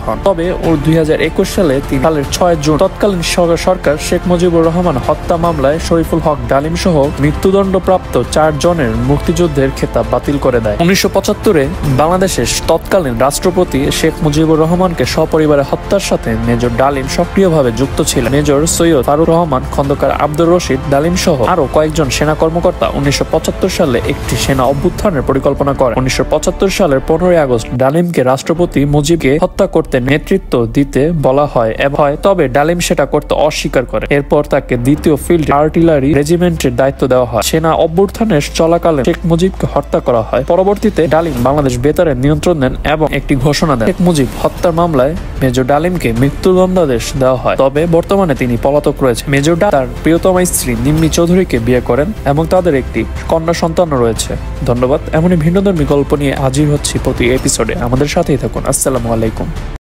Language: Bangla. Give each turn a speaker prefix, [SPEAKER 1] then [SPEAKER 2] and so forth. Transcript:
[SPEAKER 1] হন। তবে ওর 2021 সালে সালের 6 জুন তৎকালীন সরকার শেখ মুজিবুর রহমান হত্যা মামলায় শরীফুল হক ডালিম সহ মৃত্যুদণ্ডপ্রাপ্ত 4 জনের মুক্তিযুদ্ধের খেতাব বাতিল করে দেয়। 1975-এ বাংলাদেশের তৎকালীন রাষ্ট্রপতি শেখ মুজিবুর রহমানকে সপরিবারে হত্যার সাথে মেজর ডালিম সক্রিয়ভাবে যুক্ত ছিলেন। মেজর সৈয়দ ফারুক রহমান, খন্দকার আব্দুর রশিদ ডালিম সহ আরো কয়েকজন সেনা কর্মকর্তা 1975 সালে একটি সেনা অভ্যুত্থানের পরিকল্পনা করেন। 1975 সালের 15 আগস্ট ডালিমকে রাষ্ট্রপতি মুজিবকে হত্যা করতে নেতৃত্ব দিতে বলা হয়, তবে ডালিম সেটা করতে অস্বীকার করে। এরপর তাকে দ্বিতীয় ফিল্ড আর্টিলারি রেজিমেন্টের দায়িত্ব দেওয়া হয়। সেনা অভ্যুত্থানের চলাকালে শেখ মুজিবকে হত্যা করা হয়। পরবর্তীতে ডালিম বাংলাদেশ বেতারের নিয়ন্ত্রণ নেন এবং একটি ঘোষণা দেন। শেখ মুজিব হত্যার মামলায় মেজর ডালিমকে মৃত্যুদণ্ডাদেশ দেওয়া হয়, তবে বর্তমানে তিনি পলাতক রয়েছে। মেজর ডালিম তার প্রিয়তমা স্ত্রী নিম্মি চৌধুরীকে বিয়ে করেন এবং তাদের একটি কন্যা সন্তান রয়েছে। ধন্যবাদ। এমনই ভিন্নধর্মী গল্প নিয়ে হাজির হচ্ছি প্রতি এপিসোডে। আমাদের সাথেই থাকুন। আসসালামু আলাইকুম।